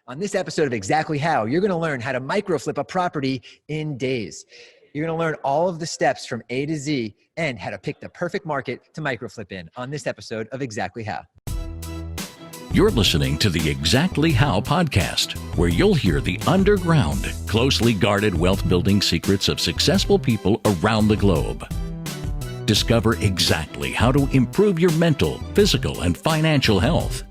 On this episode of Exactly How, you're going to learn how to microflip a property in days. You're going to learn all of the steps from A to Z and how to pick the perfect market to microflip in on this episode of Exactly How. You're listening to the Exactly How podcast, where you'll hear the underground, closely guarded wealth building secrets of successful people around the globe. Discover exactly how to improve your mental, physical, and financial health.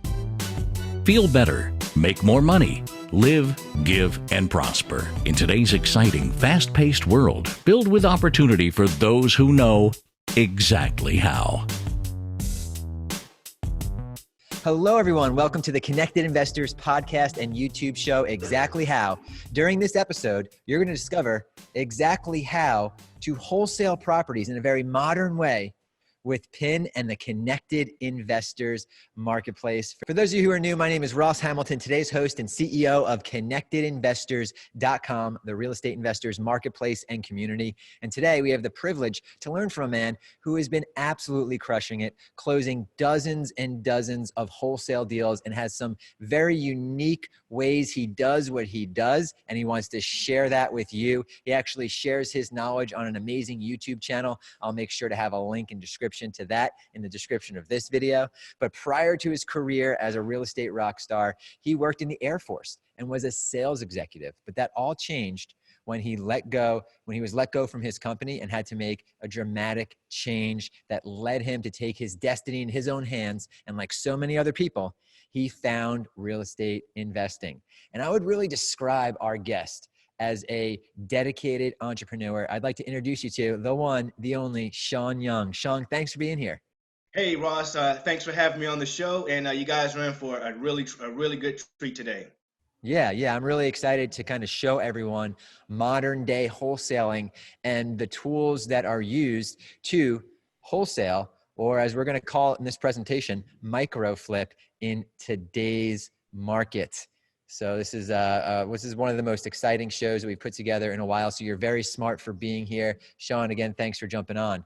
Feel better, make more money, live, give, and prosper in today's exciting, fast-paced world filled with opportunity for those who know exactly how. Hello, everyone. Welcome to the Connected Investors podcast and YouTube show, Exactly How. During this episode, you're going to discover exactly how to wholesale properties in a very modern way with PIN and the Connected Investors Marketplace. For those of you who are new, my name is Ross Hamilton, today's host and CEO of ConnectedInvestors.com, the real estate investors marketplace and community. And today we have the privilege to learn from a man who has been absolutely crushing it, closing dozens and dozens of wholesale deals and has some very unique ways he does what he does. And he wants to share that with you. He actually shares his knowledge on an amazing YouTube channel. I'll make sure to have a link in description to that in the description of this video. But prior to his career as a real estate rock star, he worked in the Air Force and was a sales executive. But that all changed when he was let go from his company and had to make a dramatic change that led him to take his destiny in his own hands. And like so many other people, he found real estate investing. And I would really describe our guest as a dedicated entrepreneur. I'd like to introduce you to the one, the only Shaun Young. Shaun, thanks for being here. Hey, Ross. Thanks for having me on the show. And you guys are in for a really good treat today. Yeah. I'm really excited to kind of show everyone modern day wholesaling and the tools that are used to wholesale, or as we're going to call it in this presentation, micro flip in today's market. So this is one of the most exciting shows that we've put together in a while. So you're very smart for being here. Shaun, again, thanks for jumping on.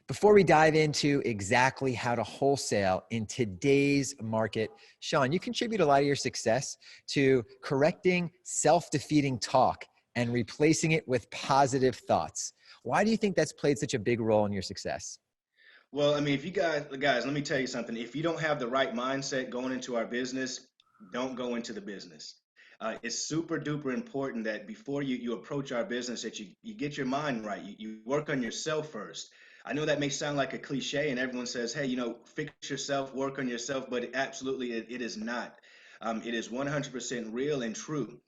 Before we dive into exactly how to wholesale in today's market, Shaun, you contribute a lot of your success to correcting self-defeating talk and replacing it with positive thoughts. Why do you think that's played such a big role in your success? Well, I mean, if you guys, let me tell you something. If you don't have the right mindset going into our business, don't go into the business. It's super duper important that before you approach our business, that you get your mind right. You work on yourself first. I know that may sound like a cliche, and everyone says, "Hey, fix yourself, work on yourself," but it is not. It is 100% real and true.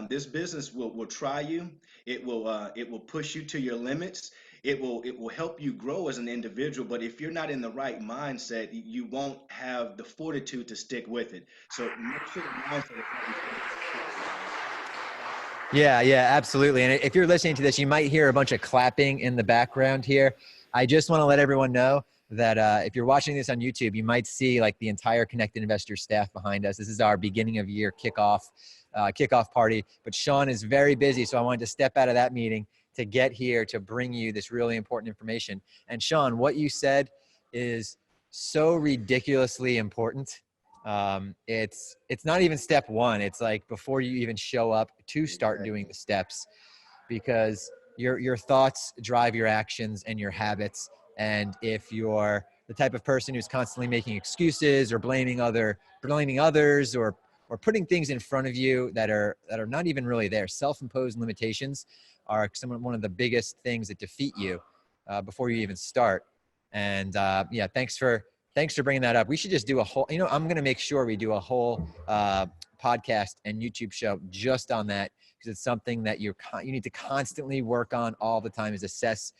This business will try you. It will push you to your limits. It will help you grow as an individual. But if you're not in the right mindset, you won't have the fortitude to stick with it. So make sure the mindset is right. Yeah, absolutely. And if you're listening to this, you might hear a bunch of clapping in the background here. I just want to let everyone know that if you're watching this on YouTube, you might see like the entire Connected Investors staff behind us. This is our beginning of year kickoff party. But Shaun is very busy, so I wanted to step out of that meeting to get here to bring you this really important information. And Shaun, what you said is so ridiculously important. It's not even step one. It's like before you even show up to start doing the steps, because your thoughts drive your actions and your habits. And if you're the type of person who's constantly making excuses or blaming others or putting things in front of you that are not even really there, self-imposed limitations are one of the biggest things that defeat you before you even start. And thanks for bringing that up. We should just do a whole, I'm going to make sure we do a whole podcast and YouTube show just on that, because it's something that you need to constantly work on all the time, is assess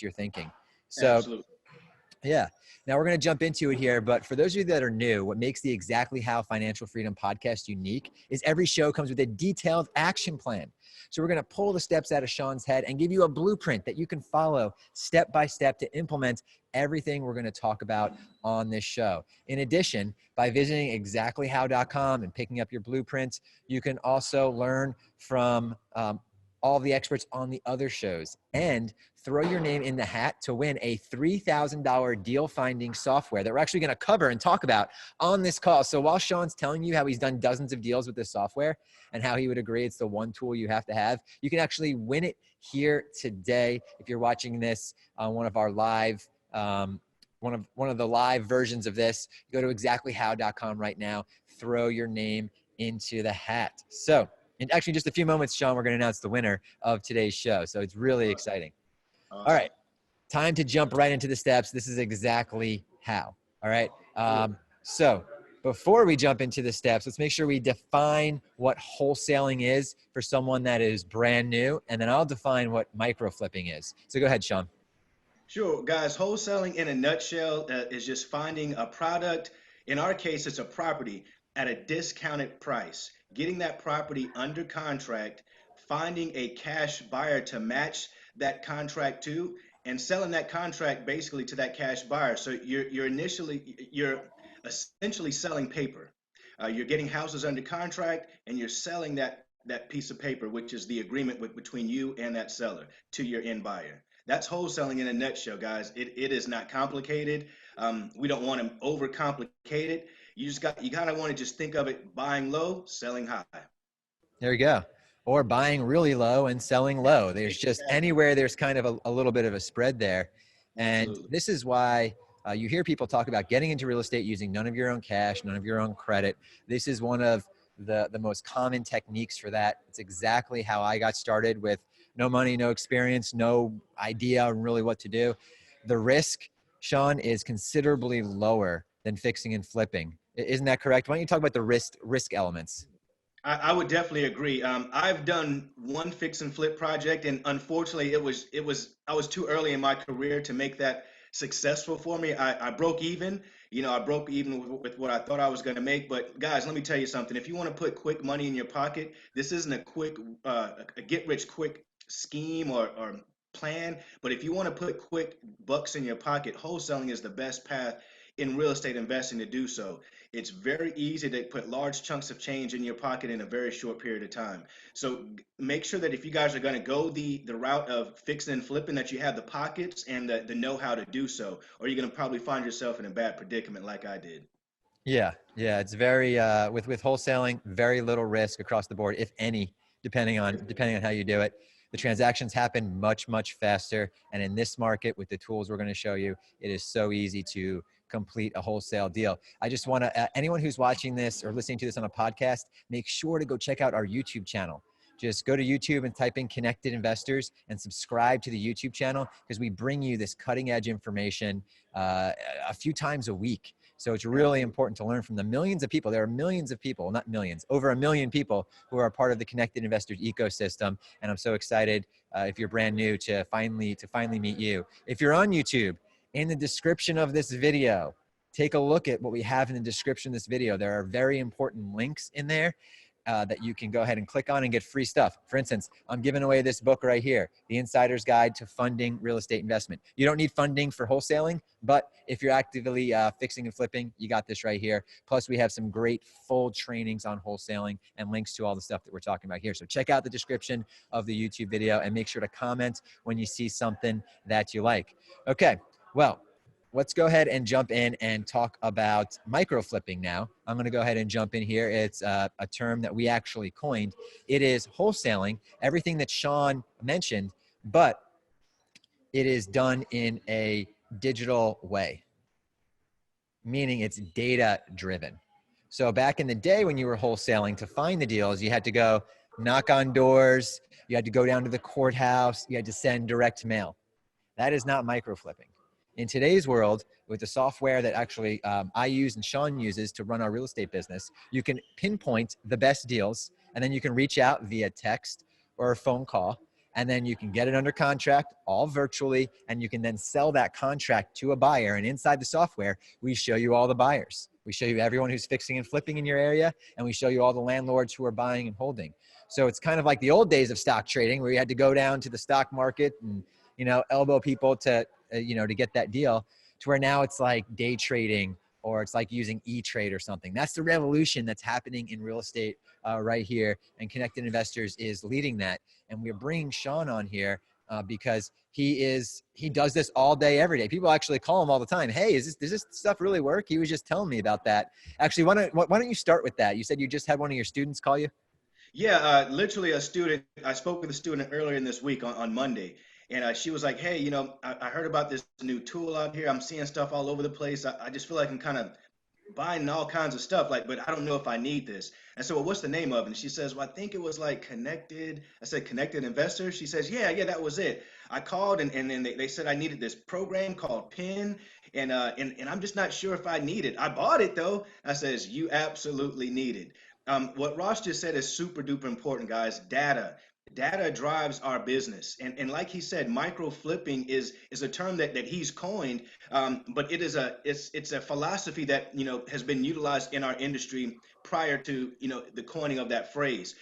your thinking. So, Absolutely. Yeah. Now we're going to jump into it here, but for those of you that are new, what makes the Exactly How Financial Freedom podcast unique is every show comes with a detailed action plan. So we're going to pull the steps out of Shaun's head and give you a blueprint that you can follow step by step to implement everything we're going to talk about on this show. In addition, by visiting exactlyhow.com and picking up your blueprints, you can also learn from all the experts on the other shows, and throw your name in the hat to win a $3,000 deal finding software that we're actually going to cover and talk about on this call. So while Shaun's telling you how he's done dozens of deals with this software and how he would agree it's the one tool you have to have, you can actually win it here today. If you're watching this on one of our live, one of the live versions of this, go to exactlyhow.com right now, throw your name into the hat. So in actually just a few moments, Shaun, we're going to announce the winner of today's show. So it's really exciting. Awesome. All right, time to jump right into the steps. This is exactly how. All right. So before we jump into the steps, let's make sure we define what wholesaling is for someone that is brand new, and then I'll define what micro flipping is. So go ahead, Shaun. Sure, guys. Wholesaling in a nutshell is just finding a product. In our case, it's a property at a discounted price, getting that property under contract, finding a cash buyer to match that contract to, and selling that contract basically to that cash buyer. So you're essentially selling paper. You're getting houses under contract, and you're selling that piece of paper, which is the agreement between you and that seller to your end buyer. That's wholesaling in a nutshell, guys. It is not complicated. We don't want to overcomplicate it. You kind of want to just think of it: buying low, selling high. There you go. Or buying really low and selling low. There's just Exactly. anywhere there's kind of a little bit of a spread there. And Absolutely. this is why you hear people talk about getting into real estate using none of your own cash, none of your own credit. This is one of the most common techniques for that. It's exactly how I got started with no money, no experience, no idea really what to do. The risk, Shaun, is considerably lower than fixing and flipping. Isn't that correct? Why don't you talk about the risk elements? I would definitely agree. I've done one fix and flip project, and unfortunately, I was too early in my career to make that successful for me. I broke even. I broke even with what I thought I was going to make. But guys, let me tell you something. If you want to put quick money in your pocket, this isn't a get rich quick scheme or plan. But if you want to put quick bucks in your pocket, wholesaling is the best path in real estate investing to do so. It's very easy to put large chunks of change in your pocket in a very short period of time. So make sure that if you guys are going to go the route of fixing and flipping, that you have the pockets and the know-how to do so, or you're going to probably find yourself in a bad predicament like I did. Yeah. It's very with wholesaling, very little risk across the board, if any, depending on how you do it. The transactions happen much faster, and in this market, with the tools we're going to show you, it is so easy to complete a wholesale deal. I just want to anyone who's watching this or listening to this on a podcast, make sure to go check out our YouTube channel. Just go to YouTube and type in Connected Investors and subscribe to the YouTube channel, because we bring you this cutting edge information a few times a week. So it's really important to learn from the millions of people. There are millions of people, not millions, over 1 million people who are part of the Connected Investors ecosystem. And I'm so excited if you're brand new to finally meet you. If you're on YouTube, in the description of this video, take a look at what we have in the description of this video. There are very important links in there that you can go ahead and click on and get free stuff. For instance, I'm giving away this book right here, The Insider's Guide to Funding Real Estate Investment. You don't need funding for wholesaling, but if you're actively fixing and flipping, you got this right here. Plus, we have some great full trainings on wholesaling and links to all the stuff that we're talking about here. So check out the description of the YouTube video and make sure to comment when you see something that you like. Okay, well, let's go ahead and jump in and talk about micro flipping now. I'm going to go ahead and jump in here. It's a term that we actually coined. It is wholesaling, everything that Shaun mentioned, but it is done in a digital way, meaning it's data driven. So back in the day when you were wholesaling, to find the deals, you had to go knock on doors, you had to go down to the courthouse, you had to send direct mail. That is not micro flipping. In today's world, with the software that actually I use and Shaun uses to run our real estate business, you can pinpoint the best deals, and then you can reach out via text or a phone call, and then you can get it under contract all virtually, and you can then sell that contract to a buyer. And inside the software, we show you all the buyers. We show you everyone who's fixing and flipping in your area, and we show you all the landlords who are buying and holding. So it's kind of like the old days of stock trading, where you had to go down to the stock market and elbow people to to get that deal, to where now it's like day trading or it's like using E-Trade or something. That's the revolution that's happening in real estate right here. And Connected Investors is leading that. And we're bringing Shaun on here because he does this all day, every day. People actually call him all the time. Hey, does this stuff really work? He was just telling me about that. Actually, why don't you start with that? You said you just had one of your students call you. Yeah, literally a student. I spoke with a student earlier in this week on Monday, and she was like, "Hey, I heard about this new tool out here. I'm seeing stuff all over the place. I just feel like I'm kind of buying all kinds of stuff, like, but I don't know if I need this." And so, well, what's the name of it? And she says, "Well, I think it was like Connected." I said, "Connected Investor." She says, "Yeah, that was it." I called and then they said I needed this program called PIN, and I'm just not sure if I need it. I bought it though. I says, "You absolutely need it." What Ross just said is super duper important, guys. Data drives our business, and like he said, micro flipping is a term that he's coined, but it's a philosophy that has been utilized in our industry prior to the coining of that phrase.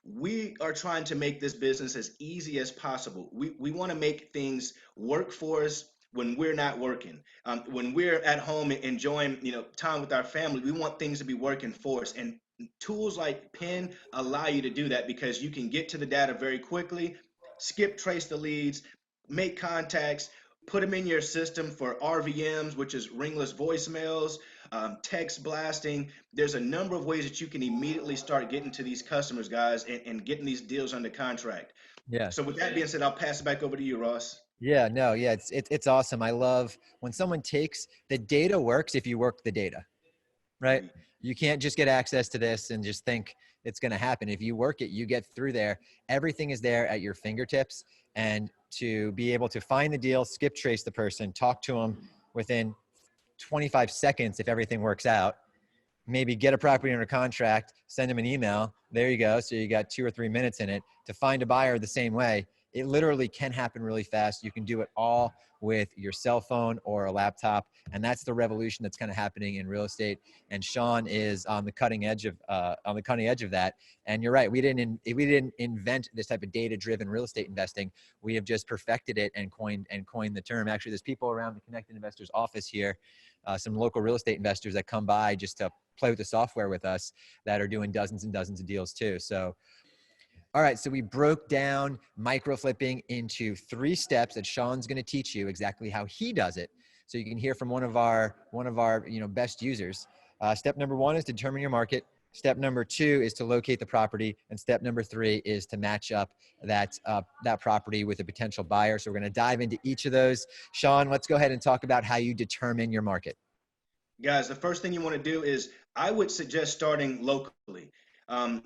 We are trying to make this business as easy as possible. We want to make things work for us when we're not working. When we're at home enjoying time with our family, we want things to be working for us. And tools like Pin allow you to do that because you can get to the data very quickly, skip trace the leads, make contacts, put them in your system for RVMs, which is ringless voicemails, text blasting. There's a number of ways that you can immediately start getting to these customers, guys, and getting these deals under contract. Yeah. So with that being said, I'll pass it back over to you, Ross. Yeah, no, yeah, it's awesome. I love when someone takes the data works if you work the data, right? Agreed. You can't just get access to this and just think it's going to happen. If you work it, you get through there. Everything is there at your fingertips. And to be able to find the deal, skip trace the person, talk to them within 25 seconds if everything works out, maybe get a property under contract, send them an email. There you go. So you got 2 or 3 minutes in it to find a buyer the same way. It literally can happen really fast. You can do it all with your cell phone or a laptop. And that's the revolution that's kind of happening in real estate. And Shaun is on the cutting edge of that. And you're right. We didn't invent this type of data-driven real estate investing. We have just perfected it and coined the term. Actually, there's people around the Connected Investors office here, some local real estate investors that come by just to play with the software with us that are doing dozens and dozens of deals too. So, all right. So we broke down micro flipping into 3 steps that Shaun's going to teach you exactly how he does it. So you can hear from one of our best users. Step number 1 is to determine your market. Step number 2 is to locate the property. And step number 3 is to match up that property with a potential buyer. So we're going to dive into each of those. Shaun, let's go ahead and talk about how you determine your market. Guys, the first thing you want to do is I would suggest starting locally. Um,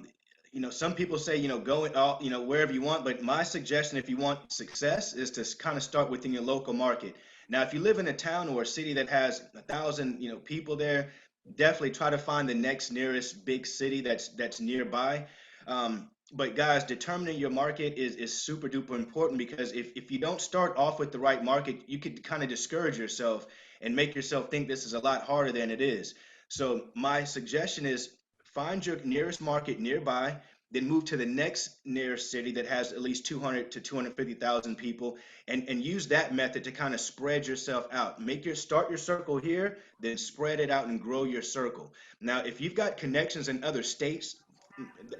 some people say, go all, wherever you want, but my suggestion, if you want success, is to kind of start within your local market. Now, if you live in a town or a city that has 1,000, people there, definitely try to find the next nearest big city that's nearby. But guys, determining your market is super duper important because if you don't start off with the right market, you could kind of discourage yourself and make yourself think this is a lot harder than it is. So my suggestion is find your nearest market nearby, then move to the next nearest city that has at least 200 to 250,000 people, and use that method to kind of spread yourself out. Start your circle here, then spread it out and grow your circle. Now, if you've got connections in other states,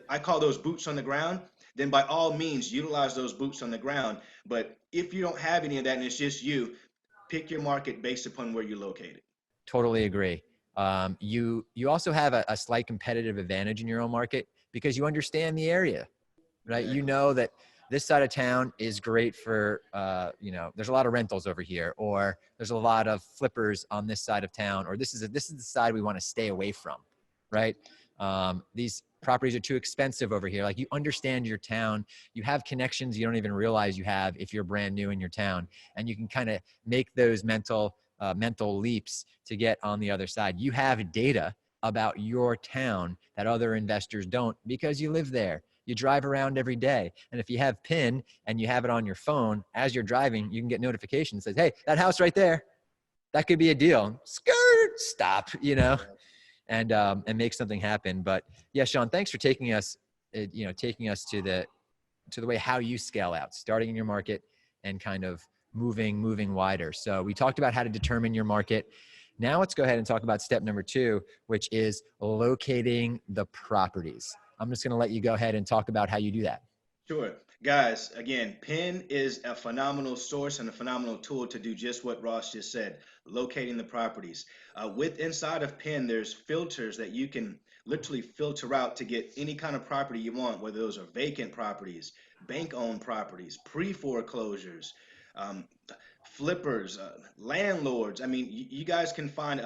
I call those boots on the ground, then by all means utilize those boots on the ground. But if you don't have any of that and it's just you, pick your market based upon where you're located. Totally agree. You also have a slight competitive advantage in your own market because you understand the area, right? You Exactly. know that this side of town is great for, there's a lot of rentals over here, or there's a lot of flippers on this side of town, or this is the side we want to stay away from, right? These properties are too expensive over here. Like, you understand your town, you have connections you don't even realize you have if you're brand new in your town, and you can kind of make those mental leaps to get on the other side. You have data about your town that other investors don't because you live there. You drive around every day. And if you have PIN and you have it on your phone, as you're driving, you can get notifications that says, hey, that house right there, that could be a deal. Skirt, stop, and make something happen. But yeah, Shaun, thanks for taking us to the way how you scale out, starting in your market and kind of moving wider. So we talked about how to determine your market. Now let's go ahead and talk about step number 2, which is locating the properties. I'm just going to let you go ahead and talk about how you do that. Sure. Guys, again, Pin is a phenomenal source and a phenomenal tool to do just what Ross just said, locating the properties. With inside of Pin, there's filters that you can literally filter out to get any kind of property you want, whether those are vacant properties, bank-owned properties, pre-foreclosures, um, flippers, landlords. I mean, you guys can find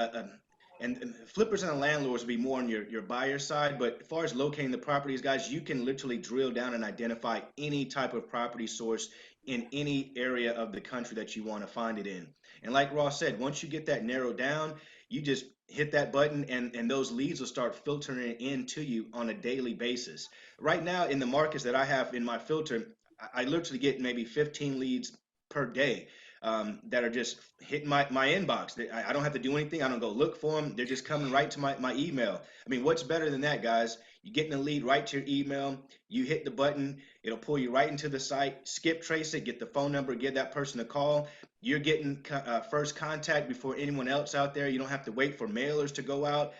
and flippers and landlords will be more on your buyer side, but as far as locating the properties, guys, you can literally drill down and identify any type of property source in any area of the country that you want to find it in. And like Ross said, once you get that narrowed down, you just hit that button and those leads will start filtering into you on a daily basis. Right now in the markets that I have in my filter, I literally get maybe 15 leads per day, that are just hitting my inbox. I don't have to do anything. I don't go look for them. They're just coming right to my email. I mean, what's better than that, guys? You're getting a lead right to your email. You hit the button. It'll pull you right into the site. Skip trace it. Get the phone number. Give that person a call. You're getting first contact before anyone else out there. You don't have to wait for mailers to go out.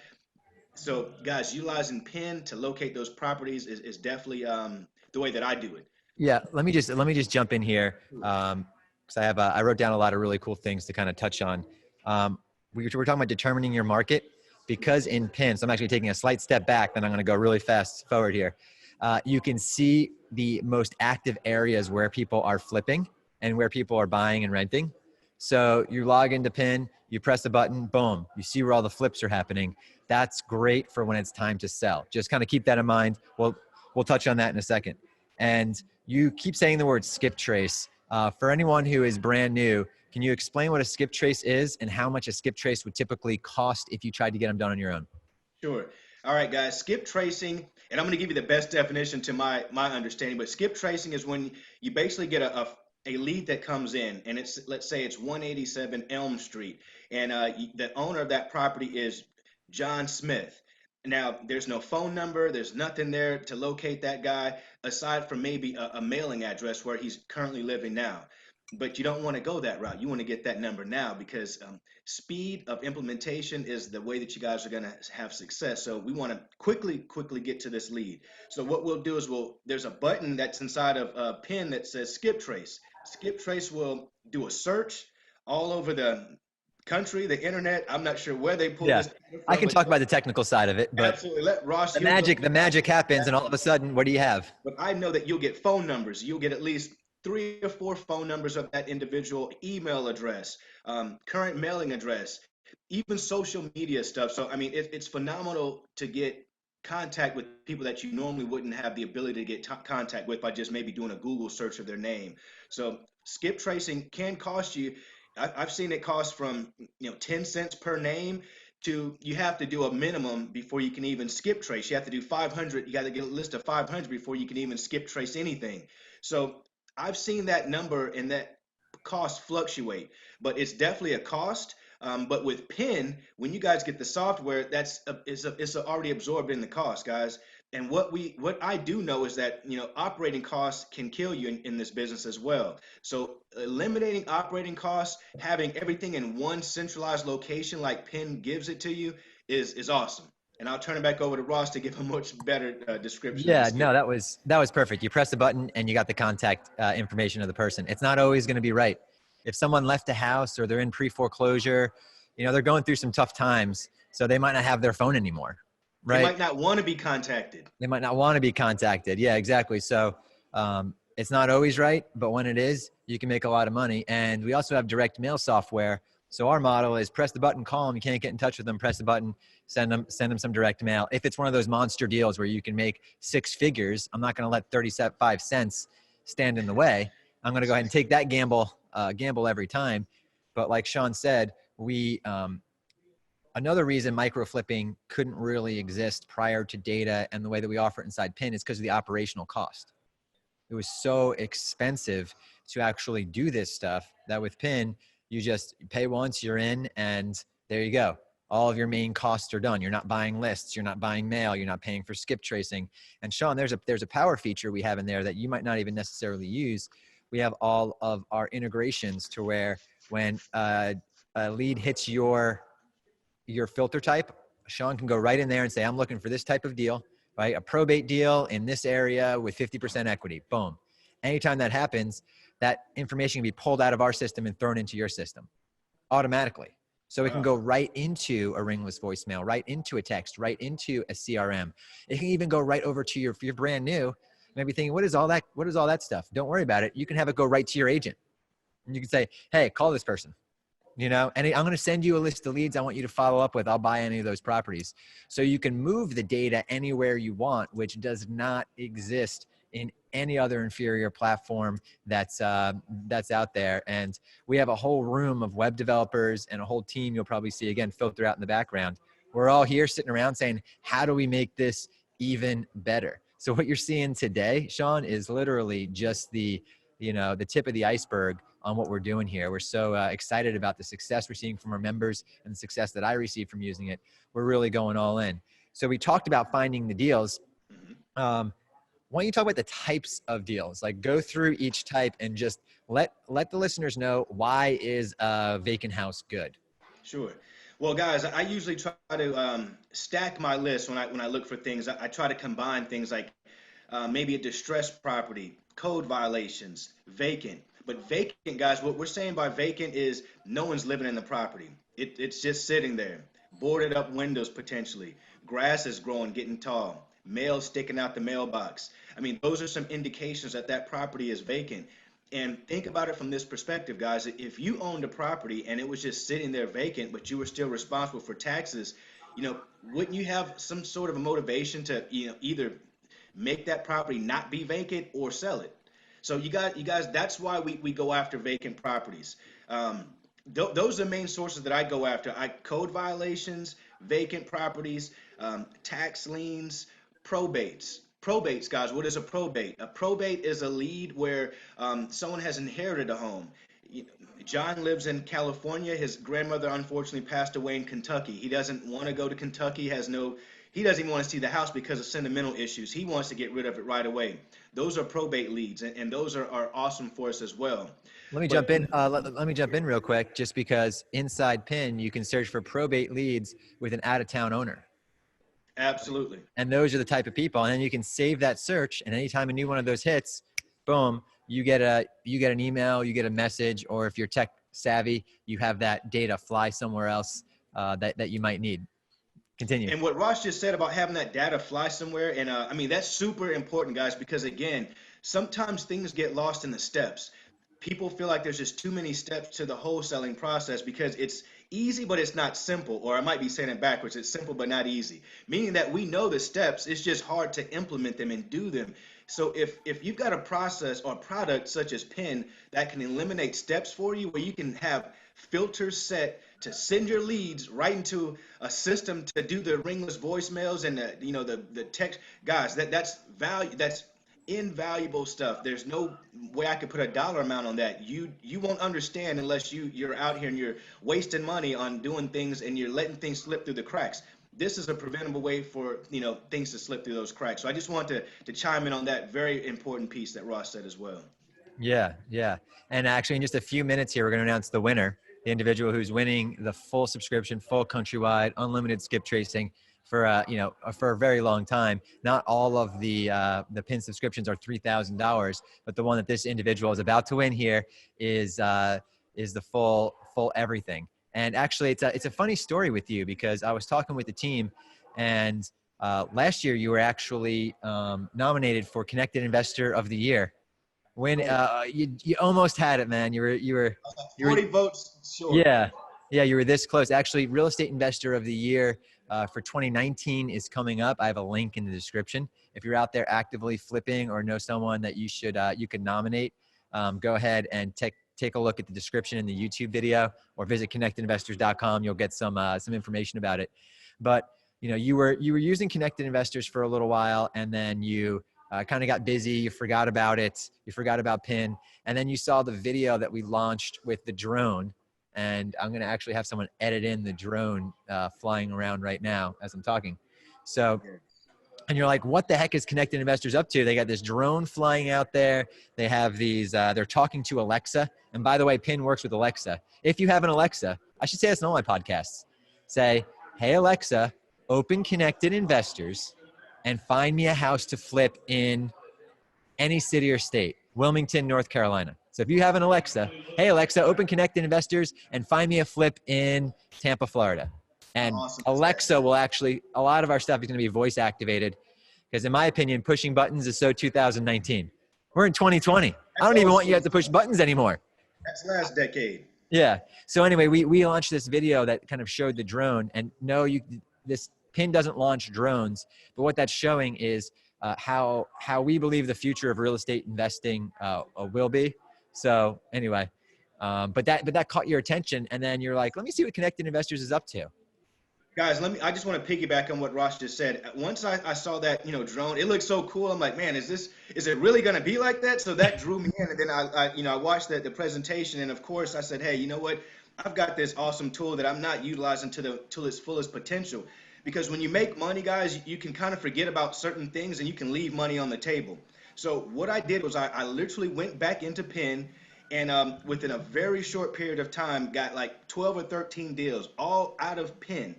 So, guys, utilizing PIN to locate those properties is definitely the way that I do it. Yeah, let me just jump in here, because I wrote down a lot of really cool things to kind of touch on. We're talking about determining your market, because in PIN, so I'm actually taking a slight step back, then I'm going to go really fast forward here. You can see the most active areas where people are flipping and where people are buying and renting. So you log into PIN, you press the button, boom, you see where all the flips are happening. That's great for when it's time to sell. Just kind of keep that in mind. We'll touch on that in a second. And you keep saying the word skip trace. For anyone who is brand new, can you explain what a skip trace is and how much a skip trace would typically cost if you tried to get them done on your own? Sure. All right, guys. Skip tracing, and I'm going to give you the best definition to my understanding. But skip tracing is when you basically get a lead that comes in, and it's, let's say it's 187 Elm Street, and the owner of that property is John Smith. Now, there's no phone number, there's nothing there to locate that guy aside from maybe a mailing address where he's currently living now. But you don't want to go that route. You want to get that number now because speed of implementation is the way that you guys are going to have success. So we want to quickly get to this lead. So what we'll do is there's a button that's inside of a pin that says skip trace. Skip trace will do a search all over the country, the internet. I'm not sure where they pull Yeah, this data I from, can but talk about the technical side of it, but absolutely let Ross. the He'll go magic, the magic happens, and all of a sudden, what do you have? but I know that you'll get phone numbers. You'll get at least 3 or 4 phone numbers of that individual, email address, current mailing address, even social media stuff. So, I mean, it's phenomenal to get contact with people that you normally wouldn't have the ability to get contact with by just maybe doing a Google search of their name. So, skip tracing can cost you. I've seen it cost from 10 cents per name to you have to do a minimum before you can even skip trace. You have to do 500. You got to get a list of 500 before you can even skip trace anything. So I've seen that number and that cost fluctuate, but it's definitely a cost. But with PIN, when you guys get the software, it's already absorbed in the cost, guys. And what I do know is that operating costs can kill you in this business as well. So eliminating operating costs, having everything in one centralized location like PIN gives it to you is awesome. And I'll turn it back over to Ross to give a much better description of the Yeah, skip. no, that was perfect. You press the button and you got the contact information of the person. It's not always going to be right. If someone left a house or they're in pre-foreclosure, they're going through some tough times, so they might not have their phone anymore, They right? might not want to be contacted. They might not want to be contacted. Yeah, exactly. So it's not always right, but when it is, you can make a lot of money. And we also have direct mail software. So our model is press the button, call them. You can't get in touch with them, press the button, send them some direct mail. If it's one of those monster deals where you can make 6 figures, I'm not going to let 35 cents stand in the way. I'm going to go ahead and take that gamble every time. But like Shaun said, another reason micro flipping couldn't really exist prior to data and the way that we offer it inside PIN is because of the operational cost. It was so expensive to actually do this stuff that with PIN, you just pay once, you're in, and there you go. All of your main costs are done. You're not buying lists, you're not buying mail, you're not paying for skip tracing. And Shaun, there's a power feature we have in there that you might not even necessarily use. We have all of our integrations to where when a lead hits your your filter type, Shaun can go right in there and say, I'm looking for this type of deal, right? A probate deal in this area with 50% equity. Boom. Anytime that happens, that information can be pulled out of our system and thrown into your system automatically. So it can Wow. go right into a ringless voicemail, right into a text, right into a CRM. It can even go right over to if you're brand new, maybe thinking, what is all that? What is all that stuff? Don't worry about it. You can have it go right to your agent. And you can say, hey, call this person, and I'm going to send you a list of leads I want you to follow up with. I'll buy any of those properties. So you can move the data anywhere you want, which does not exist in any other inferior platform that's out there. And we have a whole room of web developers and a whole team you'll probably see, again, filter out in the background. We're all here sitting around saying, how do we make this even better? So what you're seeing today, Shaun, is literally just the tip of the iceberg on what we're doing here. We're so excited about the success we're seeing from our members and the success that I receive from using it. We're really going all in. So we talked about finding the deals. Why don't you talk about the types of deals? Like, go through each type and just let the listeners know, why is a vacant house good? Sure. Well, guys, I usually try to stack my list when I look for things. I try to combine things like maybe a distressed property, code violations, vacant. But vacant, guys, what we're saying by vacant is no one's living in the property. It's just sitting there, boarded up windows potentially, grass is growing, getting tall, mail sticking out the mailbox. I mean, those are some indications that that property is vacant. And think about it from this perspective, guys. If you owned a property and it was just sitting there vacant, but you were still responsible for taxes, wouldn't you have some sort of a motivation to, either make that property not be vacant or sell it? So you guys, that's why we go after vacant properties. Those are the main sources that I go after. Code violations, vacant properties, tax liens, probates. Probates, guys. What is a probate? A probate is a lead where someone has inherited a home. John lives in California. His grandmother unfortunately passed away in Kentucky. He doesn't want to go to Kentucky. He doesn't even want to see the house because of sentimental issues. He wants to get rid of it right away. Those are probate leads, and those are awesome for us as well. Let me jump But in. Let me jump in real quick, just because inside PIN, you can search for probate leads with an out-of-town owner. absolutely. And those are the type of people. And then you can save that search, and anytime a new one of those hits, boom, you get an email, you get a message, or if you're tech savvy, you have that data fly somewhere else that you might need. Continue. And what Ross just said about having that data fly somewhere, and I mean, that's super important, guys, because again, sometimes things get lost in the steps. People feel like there's just too many steps to the wholesaling process because it's easy, but it's not simple. Or I might be saying it backwards. It's simple, but not easy. Meaning that we know the steps, it's just hard to implement them and do them. So if you've got a process or product such as PIN that can eliminate steps for you, where you can have filters set to send your leads right into a system to do the ringless voicemails and the text, guys, that's value. That's invaluable stuff. There's no way I could put a dollar amount on that. You won't understand unless you're out here and you're wasting money on doing things and you're letting things slip through the cracks. This is a preventable way for things to slip through those cracks. So I just want to chime in on that very important piece that Ross said as well. Yeah. And actually, in just a few minutes here, we're going to announce the winner, the individual who's winning the full subscription, full countrywide, unlimited skip tracing for a very long time. Not all of the PIN subscriptions are $3,000, but the one that this individual is about to win here is the full everything. And actually, it's a funny story with you, because I was talking with the team, and last year you were actually nominated for Connected Investor of the Year. When you almost had it, man. You were 40 votes short. Yeah, you were this close. Actually, Real Estate Investor of the Year for 2019 is coming up. I have a link in the description. If you're out there actively flipping or know someone that you could nominate, go ahead and take a look at the description in the YouTube video, or visit connectedinvestors.com. You'll get some information about it. But you were using Connected Investors for a little while, and then you kind of got busy. You forgot about it. You forgot about PIN. And then you saw the video that we launched with the drone. And I'm going to actually have someone edit in the drone flying around right now as I'm talking. So, and you're like, what the heck is Connected Investors up to? They got this drone flying out there. They have these, they're talking to Alexa. And by the way, PIN works with Alexa. If you have an Alexa, I should say this in all my podcasts. Say, hey, Alexa, open Connected Investors and find me a house to flip in any city or state, Wilmington, North Carolina. So if you have an Alexa, hey, Alexa, open Connected Investors and find me a flip in Tampa, Florida. How And awesome is that? Alexa will actually, a lot of our stuff is going to be voice activated because in my opinion, pushing buttons is so 2019. We're in 2020. I That's don't even old want you to school have to push stuff. buttons anymore. That's last decade. Yeah. So anyway, we launched this video that kind of showed the drone, and no, this pin doesn't launch drones, but what that's showing is how we believe the future of real estate investing will be. So anyway, but that caught your attention, and then you're like, let me see what Connected Investors is up to. Guys, I just want to piggyback on what Ross just said. Once I saw that, drone, it looked so cool. I'm like, man, is it really going to be like that? So that drew me in. And then I watched the presentation. And of course I said, hey, you know what? I've got this awesome tool that I'm not utilizing to its fullest potential. Because when you make money, guys, you can kind of forget about certain things and you can leave money on the table. So what I did was I literally went back into PIN and within a very short period of time, got like 12 or 13 deals, all out of PIN,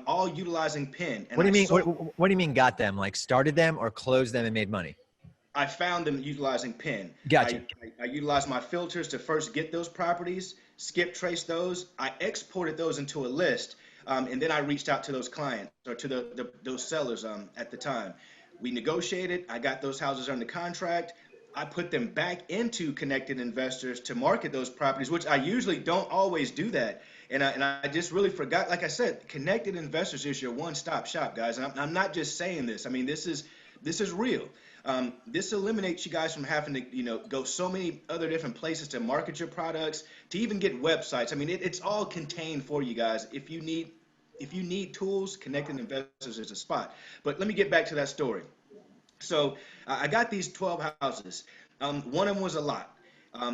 all utilizing PIN. And What do I you mean? sold, What do you mean got them? Like started them or closed them and made money? I found them utilizing PIN. Gotcha. I utilized my filters to first get those properties, skip trace those. I exported those into a list, and then I reached out to those clients or to those sellers at the time. We negotiated. I got those houses under contract. I put them back into Connected Investors to market those properties, which I usually don't always do that. And I just really forgot. Like I said, Connected Investors is your one-stop shop, guys. And I'm not just saying this. I mean, this is real. This eliminates you guys from having to, go so many other different places to market your products, to even get websites. I mean, it's all contained for you guys. If you need tools, Connected Investors is a spot. But let me get back to that story. So I got these 12 houses. One of them was a lot.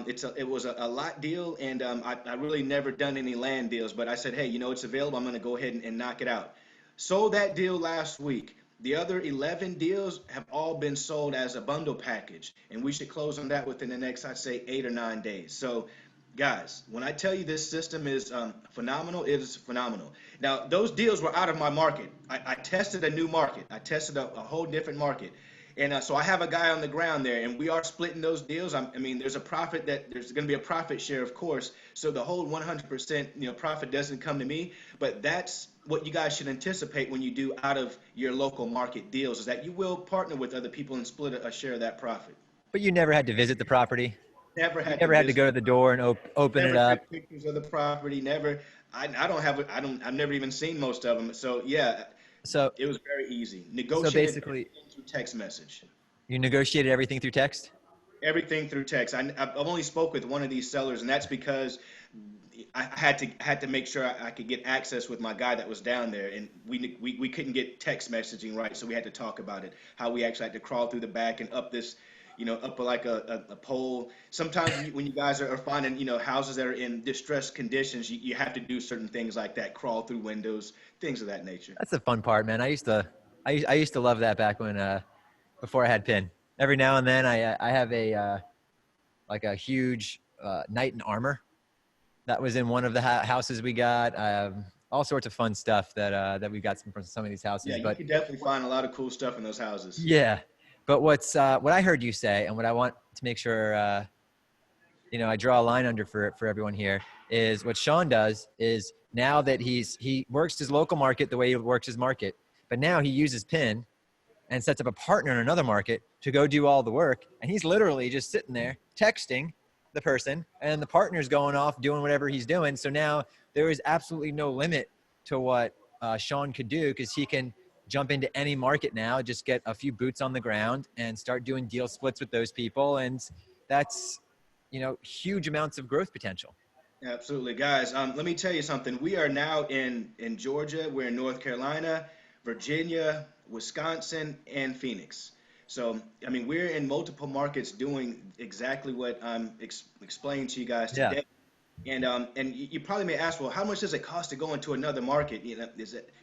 It was a lot deal, and I really never done any land deals. But I said, hey, it's available. I'm going to go ahead and knock it out. Sold that deal last week. The other 11 deals have all been sold as a bundle package, and we should close on that within the next, I'd say, 8 or 9 days. So, guys, when I tell you this system is phenomenal, it is phenomenal. Now, those deals were out of my market. I tested a new market. I tested a whole different market. And so I have a guy on the ground there, and we are splitting those deals. I mean, there's going to be a profit share, of course. So the whole 100%, profit doesn't come to me, but that's what you guys should anticipate when you do out of your local market deals, is that you will partner with other people and split a share of that profit. But you never had to visit the property. Never You had to never had to visit, go to the door and open it never up. took pictures of the property, never. I've never even seen most of them. So yeah, So it was very easy. so Negotiated basically, everything through text message. you negotiated everything through text. Everything through text. I've only spoke with one of these sellers, and that's because I had to make sure I could get access with my guy that was down there, and we couldn't get text messaging right, so we had to talk about it. How we actually had to crawl through the back and up this, up like a pole. Sometimes when you guys are finding houses that are in distressed conditions, you have to do certain things like that, crawl through windows, things of that nature. That's the fun part, man. I used to love that back when before I had PIN. Every now and then I have a like a huge knight in armor that was in one of the houses we got. All sorts of fun stuff that we got from some of these houses. Yeah, you But can definitely find a lot of cool stuff in those houses. yeah, but what I heard you say, and what I want to make sure I draw a line under for everyone here, is what Shaun does is, now that he works his local market the way he works his market, but now he uses PIN and sets up a partner in another market to go do all the work. And he's literally just sitting there texting the person, and the partner's going off doing whatever he's doing. So now there is absolutely no limit to what Shaun could do, because he can jump into any market now, just get a few boots on the ground and start doing deal splits with those people. And that's, huge amounts of growth potential. Absolutely, guys. Let me tell you something. We are now in Georgia. We're in North Carolina, Virginia, Wisconsin, and Phoenix. So, I mean, we're in multiple markets doing exactly what I'm explaining to you guys Yeah. today. And you probably may ask, well, how much does it cost to go into another market?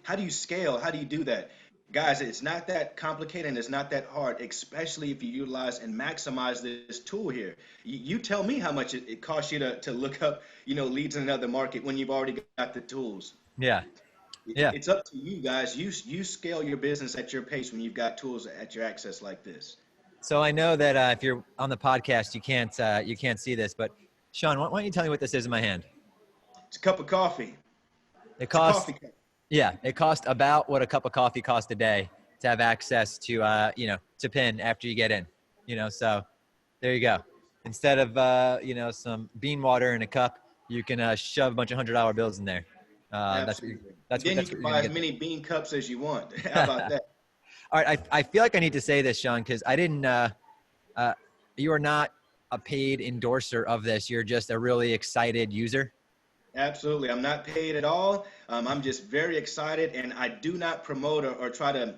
How do you scale? How do you do that? Guys, it's not that complicated and it's not that hard, especially if you utilize and maximize this tool here. You tell me how much it costs you to look up, leads in another market when you've already got the tools. Yeah. Yeah. It's up to you guys. You scale your business at your pace when you've got tools at your access like this. So I know that if you're on the podcast, you can't see this, but Shaun, why don't you tell me what this is in my hand? It's a cup of coffee. It It's a costs, coffee cup. yeah, it costs about what a cup of coffee costs a day to have access to, to PIN after you get in, so there you go. Instead of, some bean water in a cup, you can shove a bunch of $100 bills in there. That's what Absolutely. And then you that's what can you're buy gonna as get many bean cups as you want. How there. about that? All right, I feel like I need to say this, Shaun, because I didn't. You are not a paid endorser of this. You're just a really excited user. Absolutely. I'm not paid at all. I'm just very excited, and I do not promote or try to.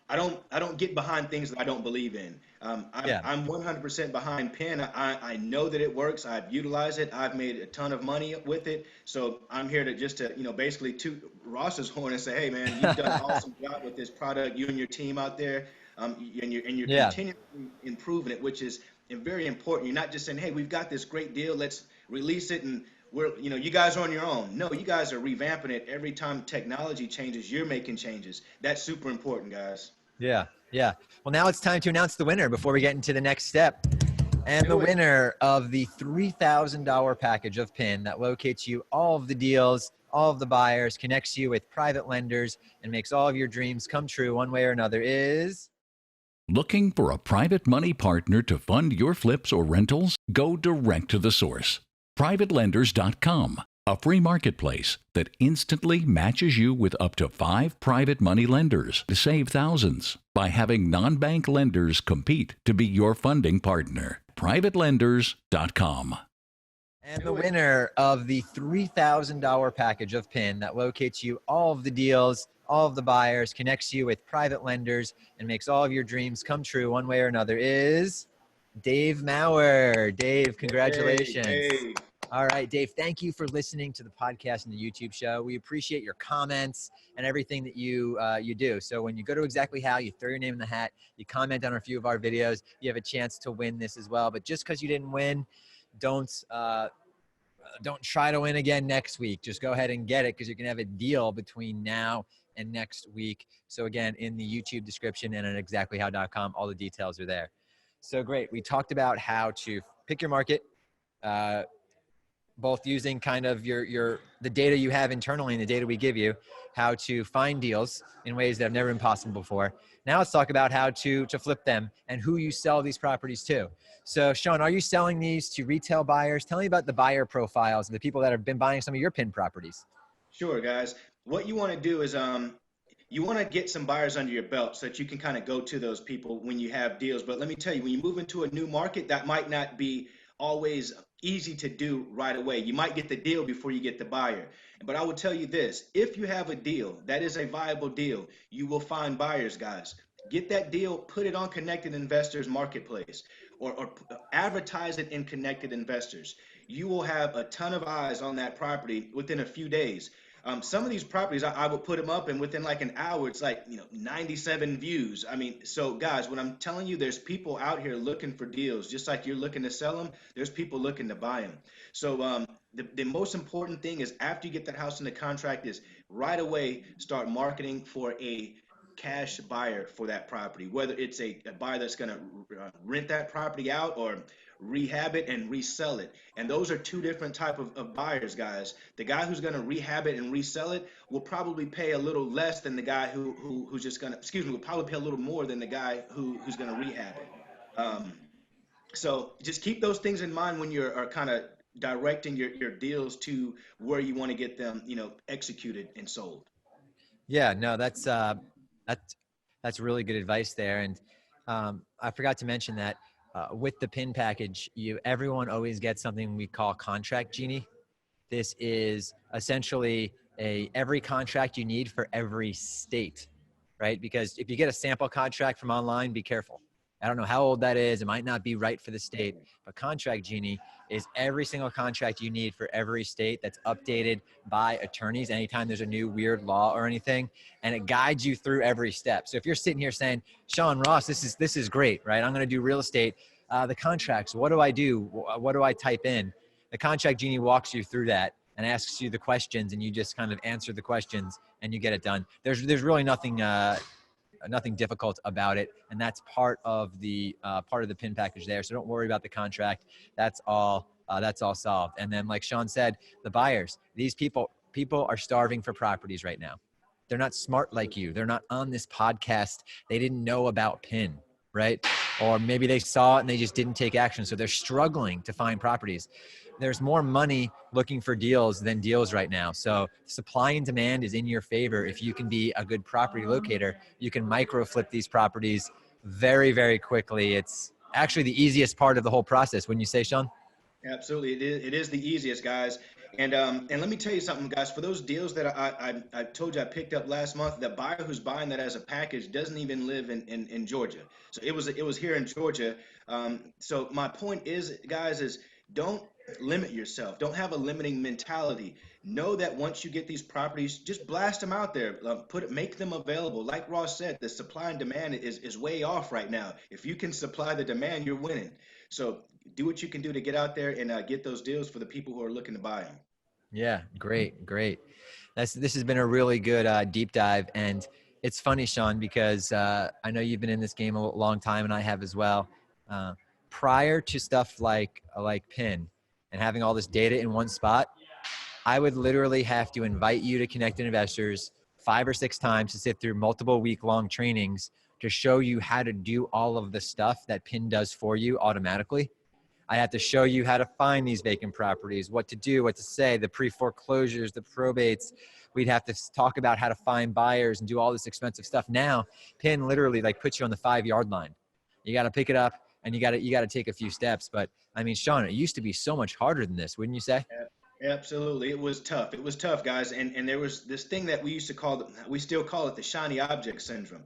I don't get behind things that I don't believe in. Yeah, I'm 100% behind Penn. I know that it works. I've utilized it. I've made a ton of money with it. So I'm here to just to basically toot Ross's horn and say, hey man, you've done an awesome job with this product. You and your team out there, and you're yeah, continually improving it, which is very important. You're not just saying, hey, we've got this great deal. Let's release it and you guys are on your own. No, you guys are revamping it every time technology changes. You're making changes. That's super important, guys. yeah, yeah. Well, now it's time to announce the winner before we get into the next step. And the Do it. winner of the $3,000 package of PIN that locates you all of the deals, all of the buyers, connects you with private lenders, and makes all of your dreams come true one way or another is. Looking for a private money partner to fund your flips or rentals? Go direct to the source. Privatelenders.com, a free marketplace that instantly matches you with up to 5 private money lenders to save thousands by having non-bank lenders compete to be your funding partner. Privatelenders.com. And the winner of the $3,000 package of PIN that locates you all of the deals, all of the buyers, connects you with private lenders, and makes all of your dreams come true one way or another is Dave Maurer. Dave, Hey, congratulations. hey. All right, Dave, thank you for listening to the podcast and the YouTube show. We appreciate your comments and everything that you do. So when you go to Exactly How, you throw your name in the hat, you comment on a few of our videos, you have a chance to win this as well. But just because you didn't win, don't try to win again next week. Just go ahead and get it because you can have a deal between now and next week. So again, in the YouTube description and at exactlyhow.com, all the details are there. So great. We talked about how to pick your market, both using kind of the data you have internally and the data we give you, how to find deals in ways that have never been possible before. Now let's talk about how to flip them and who you sell these properties to. So Shaun, are you selling these to retail buyers? Tell me about the buyer profiles of the people that have been buying some of your PIN properties. Sure, guys. What you want to do is you want to get some buyers under your belt so that you can kind of go to those people when you have deals. But let me tell you, when you move into a new market, that might not be always easy to do right away. You might get the deal before you get the buyer. But I will tell you this, if you have a deal that is a viable deal, you will find buyers, guys. Get that deal, put it on Connected Investors Marketplace or advertise it in Connected Investors. You will have a ton of eyes on that property within a few days. Some of these properties, I would put them up, and within like an hour, it's like 97 views. I mean, so guys, when I'm telling you, there's people out here looking for deals, just like you're looking to sell them. There's people looking to buy them. So the most important thing is after you get that house in the contract is right away start marketing for a cash buyer for that property, whether it's a buyer that's going to rent that property out or rehab it and resell it. And those are two different type of buyers, guys. The guy who's going to rehab it and resell it will probably pay a little less than the guy who's just going to, excuse me, will probably pay a little more than the guy who's going to rehab it. So just keep those things in mind when you're are kind of directing your deals to where you want to get them, executed and sold. Yeah, no, that's that's really good advice there. And I forgot to mention that with the PIN package, everyone always gets something we call Contract Genie. This is essentially every contract you need for every state, right? Because if you get a sample contract from online, be careful. I don't know how old that is. It might not be right for the state, but Contract Genie is every single contract you need for every state that's updated by attorneys anytime there's a new weird law or anything, and it guides you through every step. So if you're sitting here saying, Shaun, Ross, this is great, right? I'm going to do real estate. The contracts, what do I do? What do I type in? The Contract Genie walks you through that and asks you the questions, and you just kind of answer the questions and you get it done. There's really nothing difficult about it, and that's part of the pin package there. So don't worry about the contract. That's all solved. And then, like Shaun said, the buyers, these people are starving for properties right now. They're not smart like you. They're not on this podcast. They didn't know about pin, right? Or maybe they saw it and they just didn't take action. So they're struggling to find properties. There's more money looking for deals than deals right now. So supply and demand is in your favor. If you can be a good property locator, you can micro flip these properties very, very quickly. It's actually the easiest part of the whole process. Wouldn't you say, Shaun? Absolutely, it is the easiest, guys. And let me tell you something, guys. For those deals that I told you I picked up last month, the buyer who's buying that as a package doesn't even live in Georgia. So it was here in Georgia. So my point is, guys, is don't limit yourself. Don't have a limiting mentality. Know that once you get these properties, just blast them out there. Make them available. Like Ross said, the supply and demand is way off right now. If you can supply the demand, you're winning. So do what you can do to get out there and get those deals for the people who are looking to buy them. Yeah, great. This has been a really good deep dive, and it's funny, Shaun, because I know you've been in this game a long time, and I have as well. Prior to stuff like PIN and having all this data in one spot, I would literally have to invite you to Connected Investors 5 or 6 times to sit through multiple week-long trainings to show you how to do all of the stuff that PIN does for you automatically. I have to show you how to find these vacant properties, what to do, what to say, the pre-foreclosures, the probates. We'd have to talk about how to find buyers and do all this expensive stuff. Now, PIN literally like puts you on the 5-yard line. You got to pick it up and you got to take a few steps. But I mean, Shaun, it used to be so much harder than this, wouldn't you say? Absolutely. It was tough. It was tough, guys. And there was this thing that we used to call, we still call it the shiny object syndrome,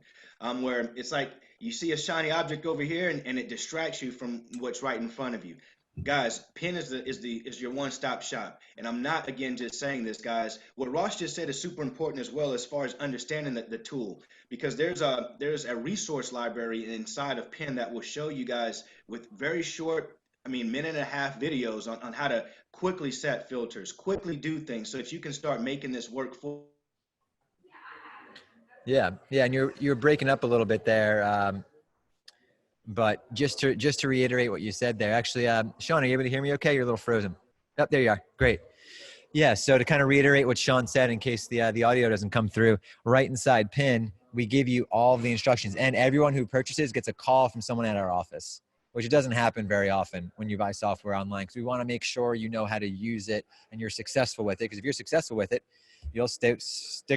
where it's like you see a shiny object over here and it distracts you from what's right in front of you. Guys, PIN is your one-stop shop. And I'm not, again, just saying this, guys. What Ross just said is super important as well, as far as understanding the tool, because there's a resource library inside of PIN that will show you guys with very short, I mean, minute and a half videos on how to quickly set filters, quickly do things so that you can start making this work for. Yeah, and you're breaking up a little bit there, but just to reiterate what you said there, actually, Shaun, are you able to hear me? Okay, you're a little frozen. Oh, there you are. Great. Yeah. So to kind of reiterate what Shaun said, in case the audio doesn't come through, right inside PIN, we give you all of the instructions, and everyone who purchases gets a call from someone at our office, which doesn't happen very often when you buy software online. Because we want to make sure you know how to use it and you're successful with it. Because if you're successful with it, you'll stick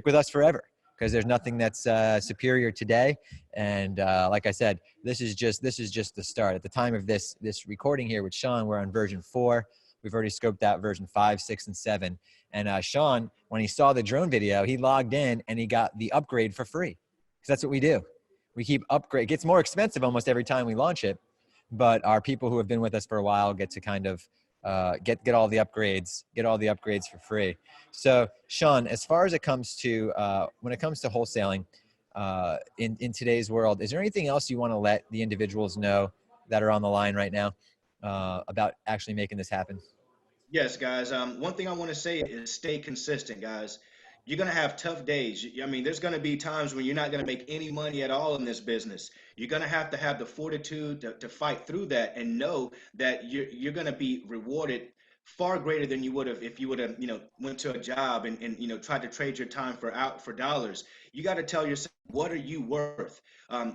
with us forever. Because there's nothing that's superior today. And like I said, this is just the start. At the time of this recording here with Shaun, we're on version 4. We've already scoped out version 5, 6, and 7. And Shaun, when he saw the drone video, he logged in and he got the upgrade for free. Because that's what we do. We keep upgrade. It gets more expensive almost every time we launch it, but our people who have been with us for a while get to kind of get all the upgrades for free. So Shaun, as far as it comes to when it comes to wholesaling in today's world, is there anything else you want to let the individuals know that are on the line right now about actually making this happen? Yes, guys. One thing I want to say is stay consistent, guys. You're going to have tough days. I mean, there's going to be times when you're not going to make any money at all in this business. You're going to have the fortitude to fight through that and know that you're going to be rewarded far greater than you would have if you would have, went to a job and tried to trade your time for dollars. You got to tell yourself, what are you worth?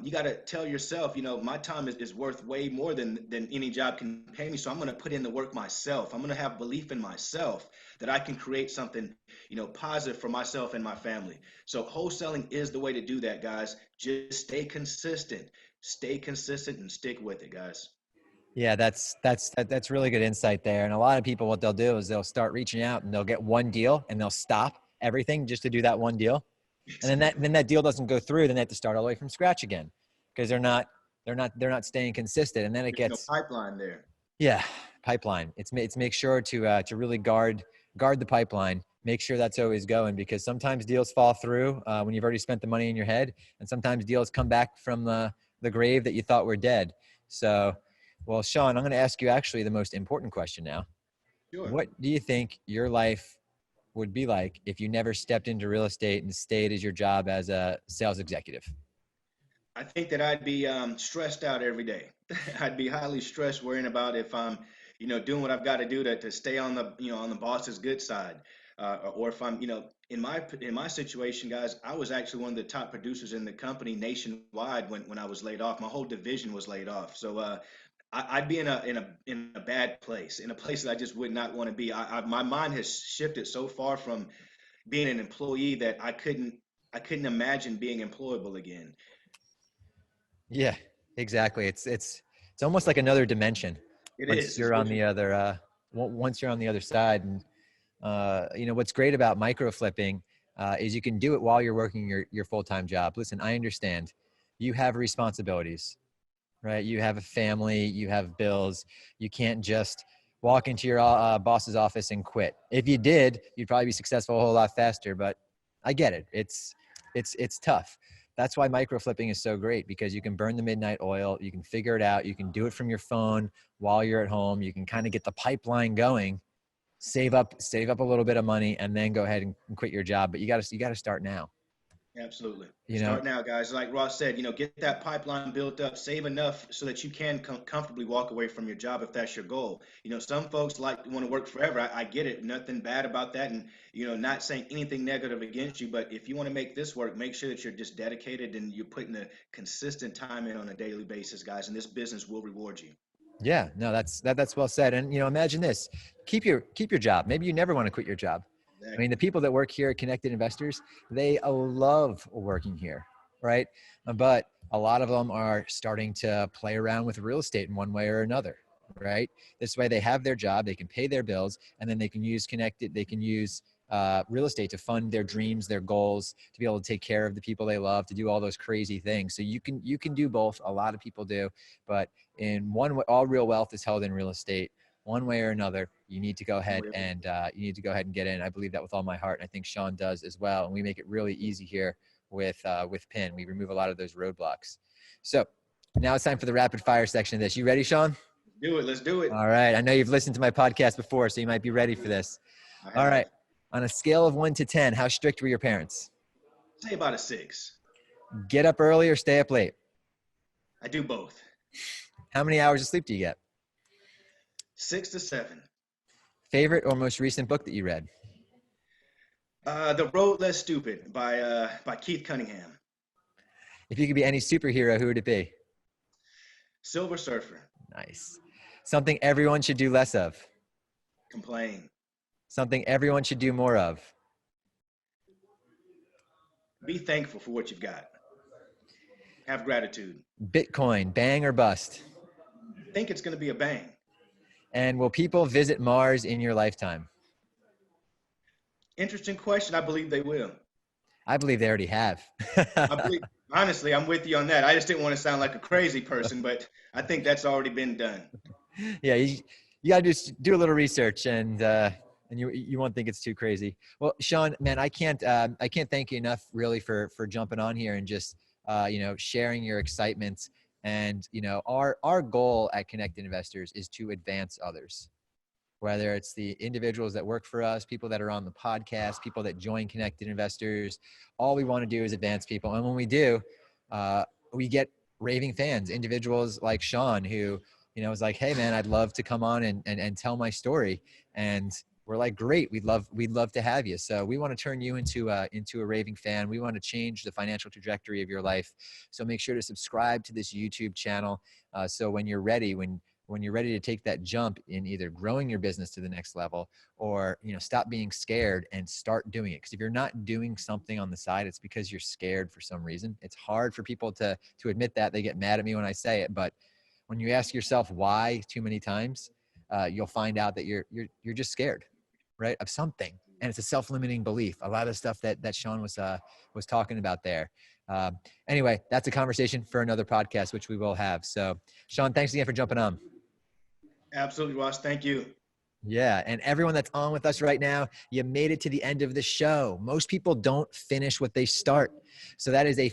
You got to tell yourself, my time is worth way more than any job can pay me. So I'm going to put in the work myself. I'm going to have belief in myself that I can create something, positive for myself and my family. So wholesaling is the way to do that, guys. Just stay consistent and stick with it, guys. Yeah, that's really good insight there. And a lot of people, what they'll do is they'll start reaching out and they'll get one deal and they'll stop everything just to do that one deal. And then that deal doesn't go through. Then they have to start all the way from scratch again because they're not staying consistent. And then it There's gets no pipeline there. Yeah, pipeline. It's make sure to really guard the pipeline. Make sure that's always going, because sometimes deals fall through when you've already spent the money in your head, and sometimes deals come back from the grave that you thought were dead. So, well, Shaun, I'm going to ask you actually the most important question now. Sure. What do you think your life would be like if you never stepped into real estate and stayed as your job as a sales executive? I think that I'd be stressed out every day. I'd be highly stressed worrying about if I'm, doing what I've got to do to stay on the, on the boss's good side, or if I'm, in my situation, guys, I was actually one of the top producers in the company nationwide when I was laid off. My whole division was laid off, so I'd be in a bad place, in a place that I just would not want to be. My mind has shifted so far from being an employee that I couldn't imagine being employable again. Yeah, exactly. It's almost like another dimension It once is. It's you're on really. the other once you're on the other side. And what's great about micro flipping is you can do it while you're working your full-time job. Listen, I understand you have responsibilities, right? You have a family, you have bills. You can't just walk into your boss's office and quit. If you did, you'd probably be successful a whole lot faster. But I get it. It's tough. That's why micro flipping is so great, because you can burn the midnight oil. You can figure it out. You can do it from your phone while you're at home. You can kind of get the pipeline going, save up a little bit of money, and then go ahead and quit your job. But you got to start now. Absolutely. You know, Start now, guys. Like Ross said, get that pipeline built up, save enough so that you can comfortably walk away from your job if that's your goal. Some folks want to work forever. I get it. Nothing bad about that. And, not saying anything negative against you, but if you want to make this work, make sure that you're just dedicated and you're putting a consistent time in on a daily basis, guys. And this business will reward you. yeah, no, that's well said. And imagine this: keep your job. Maybe you never want to quit your job. I mean, Exactly. the people that work here at Connected Investors, they love working here, right? But a lot of them are starting to play around with real estate in one way or another, right? This way, they have their job, they can pay their bills, and then they can use Connected. They can use real estate to fund their dreams, their goals, to be able to take care of the people they love, to do all those crazy things. So you can do both. A lot of people do, but in one way, all real wealth is held in real estate. One way or another, you need to go ahead and get in. I believe that with all my heart, and I think Shaun does as well. And we make it really easy here with PIN. We remove a lot of those roadblocks. So now it's time for the rapid fire section of this. You ready, Shaun? Do it. Let's do it. All right. I know you've listened to my podcast before, so you might be ready for this. I All have. right. On a scale of 1 to 10, how strict were your parents? Say about a 6. Get up early or stay up late? I do both. How many hours of sleep do you get? 6 to 7. Favorite or most recent book that you read? The Road Less Stupid by Keith Cunningham. If you could be any superhero, who would it be? Silver Surfer. Nice. Something everyone should do less of. Complain. Something everyone should do more of. Be thankful for what you've got. Have gratitude. Bitcoin, bang or bust? Think it's going to be a bang. And will people visit Mars in your lifetime? Interesting question. I believe they will. I believe they already have. I believe, honestly, I'm with you on that. I just didn't want to sound like a crazy person, but I think that's already been done. Yeah, you got to just do a little research, and you won't think it's too crazy. Well, Shaun, man, I can't thank you enough really for jumping on here and just sharing your excitement. And our goal at Connected Investors is to advance others, whether it's the individuals that work for us, people that are on the podcast, people that join Connected Investors. All we want to do is advance people. And when we do, we get raving fans, individuals like Shaun, who was like, hey man, I'd love to come on and tell my story. And we're like, great, we'd love to have you. So we want to turn you into a raving fan. We want to change the financial trajectory of your life. So make sure to subscribe to this YouTube channel. So when you're ready, when you're ready to take that jump in either growing your business to the next level, or stop being scared and start doing it. Because if you're not doing something on the side, it's because you're scared for some reason. It's hard for people to admit that. They get mad at me when I say it, but when you ask yourself why too many times, you'll find out that you're just scared, right, of something. And it's a self-limiting belief. A lot of stuff that Shaun was talking about there. Anyway, that's a conversation for another podcast, which we will have. So Shaun, thanks again for jumping on. Absolutely, Ross. Thank you. Yeah. And everyone that's on with us right now, you made it to the end of the show. Most people don't finish what they start. So that is a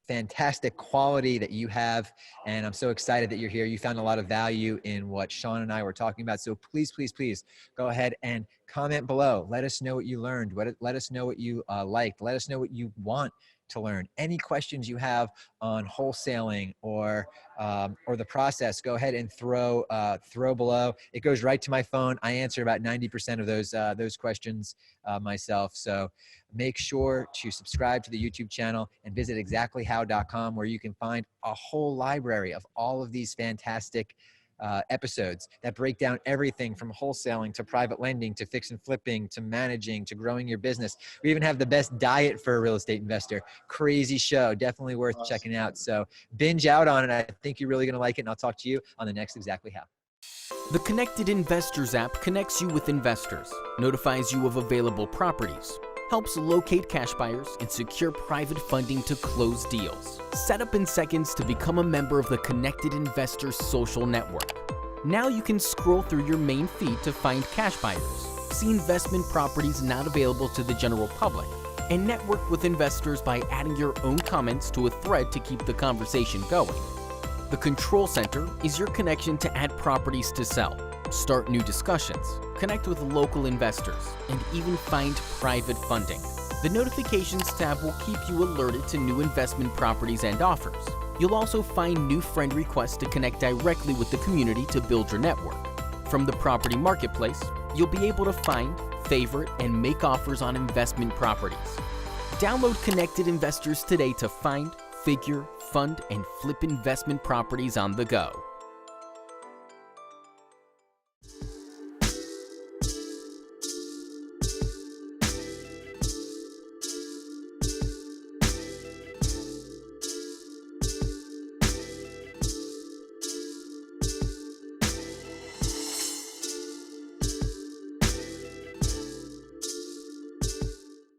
fantastic quality that you have. And I'm so excited that you're here. You found a lot of value in what Shaun and I were talking about. So please, please, please go ahead and comment below. Let us know what you learned. Let us know what you liked. Let us know what you want to learn. Any questions you have on wholesaling or the process, go ahead and throw below. It goes right to my phone. I answer about 90% of those questions myself. So make sure to subscribe to the YouTube channel and visit exactlyhow.com, where you can find a whole library of all of these fantastic episodes that break down everything from wholesaling to private lending to fix and flipping to managing to growing your business. We even have the best diet for a real estate investor. Crazy show. Definitely worth checking out. So binge out on it. I think you're really going to like it. And I'll talk to you on the next Exactly How. The Connected Investors app connects you with investors, notifies you of available properties, helps locate cash buyers, and secure private funding to close deals. Set up in seconds to become a member of the Connected Investors social network. Now you can scroll through your main feed to find cash buyers, see investment properties not available to the general public, and network with investors by adding your own comments to a thread to keep the conversation going. The Control Center is your connection to add properties to sell, start new discussions, connect with local investors, and even find private funding. The Notifications tab will keep you alerted to new investment properties and offers. You'll also find new friend requests to connect directly with the community to build your network. From the property marketplace, you'll be able to find, favorite, and make offers on investment properties. Download Connected Investors today to find, figure, fund, and flip investment properties on the go.